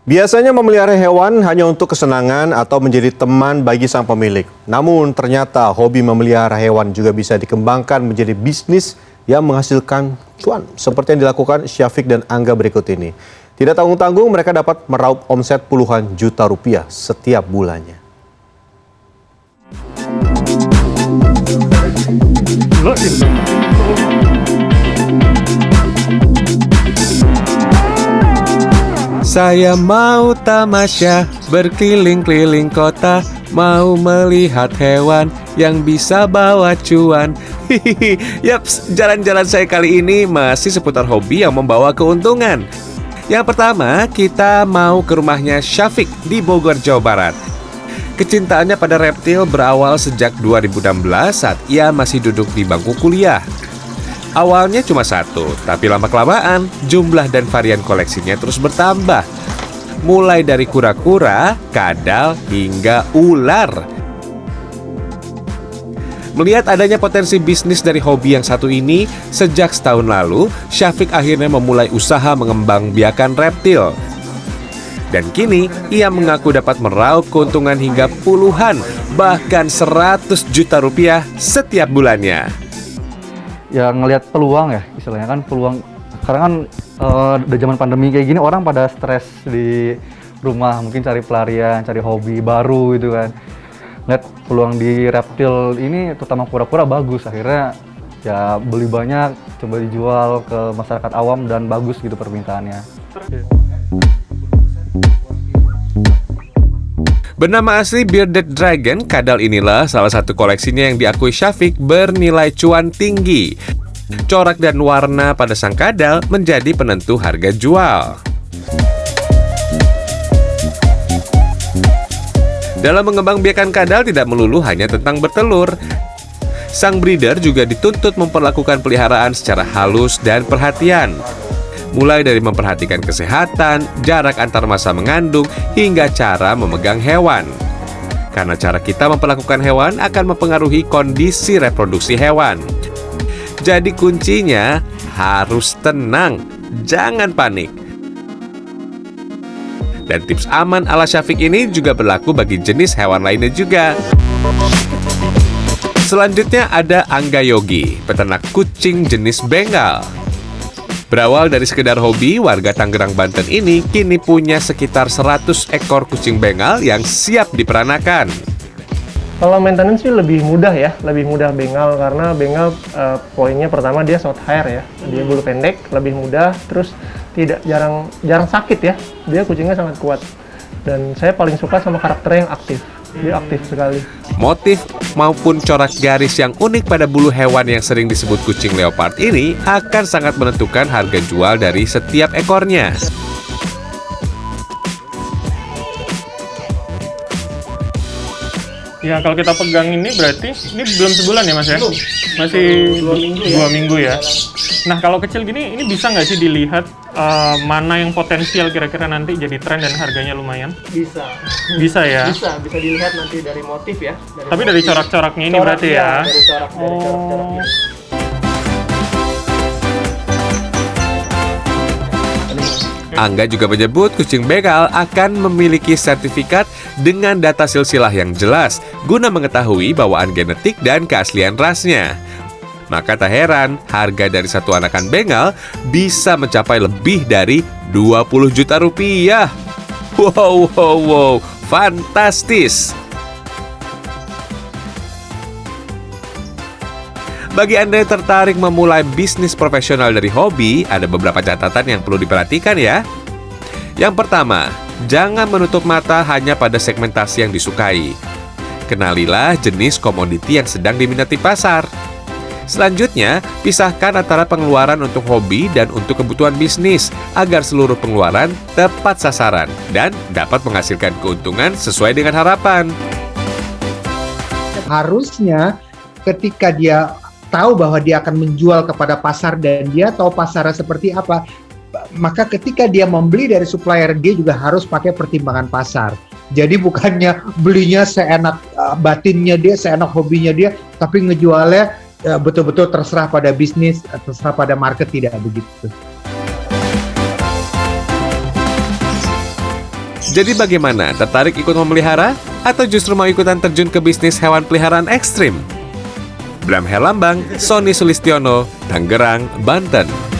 Biasanya memelihara hewan hanya untuk kesenangan atau menjadi teman bagi sang pemilik. Namun ternyata hobi memelihara hewan juga bisa dikembangkan menjadi bisnis yang menghasilkan cuan. Seperti yang dilakukan Syafiq dan Angga berikut ini. Tidak tanggung-tanggung mereka dapat meraup omset puluhan juta rupiah setiap bulannya. Saya mau tamasya berkeliling-keliling kota, mau melihat hewan yang bisa bawa cuan. Hihihi, yaps, jalan-jalan saya kali ini masih seputar hobi yang membawa keuntungan. Yang pertama, kita mau ke rumahnya Syafiq di Bogor, Jawa Barat. Kecintaannya pada reptil berawal sejak 2016 saat ia masih duduk di bangku kuliah. Awalnya cuma satu, tapi lama-kelamaan jumlah dan varian koleksinya terus bertambah. Mulai dari kura-kura, kadal, hingga ular. Melihat adanya potensi bisnis dari hobi yang satu ini, sejak setahun lalu, Syafiq akhirnya memulai usaha mengembangbiakan reptil. Dan kini, ia mengaku dapat meraup keuntungan hingga puluhan, bahkan 100 juta rupiah setiap bulannya. Ya ngelihat peluang ya, istilahnya kan peluang. Sekarang kan udah zaman pandemi kayak gini, orang pada stres di rumah, mungkin cari pelarian, cari hobi baru gitu kan. Lihat peluang di reptil ini, terutama kura-kura bagus. Akhirnya ya beli banyak, coba dijual ke masyarakat awam dan bagus gitu permintaannya. Bernama asli Bearded Dragon, kadal inilah salah satu koleksinya yang diakui Syafiq bernilai cuan tinggi. Corak dan warna pada sang kadal menjadi penentu harga jual. Dalam mengembangbiakan kadal tidak melulu hanya tentang bertelur. Sang breeder juga dituntut memperlakukan peliharaan secara halus dan perhatian. Mulai dari memperhatikan kesehatan, jarak antar masa mengandung, hingga cara memegang hewan. Karena cara kita memperlakukan hewan akan mempengaruhi kondisi reproduksi hewan. Jadi kuncinya harus tenang, jangan panik. Dan tips aman ala Syafiq ini juga berlaku bagi jenis hewan lainnya juga. Selanjutnya ada Angga Yogi, peternak kucing jenis Bengal. Berawal dari sekedar hobi, warga Tangerang, Banten ini kini punya sekitar 100 ekor kucing Bengal yang siap diperanakan. Kalau maintenance sih lebih mudah ya, lebih mudah Bengal karena Bengal poinnya pertama dia short hair ya, dia bulu pendek, lebih mudah, terus jarang sakit ya, dia kucingnya sangat kuat. Dan saya paling suka sama karakternya yang aktif, dia aktif sekali. Motif maupun corak garis yang unik pada bulu hewan yang sering disebut kucing leopard ini akan sangat menentukan harga jual dari setiap ekornya. Ya kalau kita pegang ini berarti ini belum sebulan ya Mas ya? Masih 2 minggu ya. Nah kalau kecil gini ini bisa nggak sih dilihat mana yang potensial kira-kira nanti jadi tren dan harganya lumayan? Bisa. Bisa ya? Bisa dilihat nanti dari motif ya. Tapi dari corak-coraknya ini berarti ya? Dari corak-corak ini. Angga juga menyebut kucing Bengal akan memiliki sertifikat dengan data silsilah yang jelas guna mengetahui bawaan genetik dan keaslian rasnya. Maka tak heran harga dari satu anakan Bengal bisa mencapai lebih dari 20 juta rupiah. Wow, fantastis! Bagi Anda yang tertarik memulai bisnis profesional dari hobi, ada beberapa catatan yang perlu diperhatikan ya. Yang pertama, jangan menutup mata hanya pada segmentasi yang disukai. Kenalilah jenis komoditi yang sedang diminati pasar. Selanjutnya, pisahkan antara pengeluaran untuk hobi dan untuk kebutuhan bisnis agar seluruh pengeluaran tepat sasaran dan dapat menghasilkan keuntungan sesuai dengan harapan. Harusnya ketika dia tahu bahwa dia akan menjual kepada pasar dan dia tahu pasarnya seperti apa, maka ketika dia membeli dari supplier dia juga harus pakai pertimbangan pasar. Jadi bukannya belinya seenak batinnya dia, seenak hobinya dia, tapi ngejualnya betul-betul terserah pada bisnis, terserah pada market, tidak begitu. Jadi bagaimana? Tertarik ikut memelihara? Atau justru mau ikutan terjun ke bisnis hewan peliharaan ekstrim? Bram Herlambang, Sony Sulistiono, Tangerang, Banten.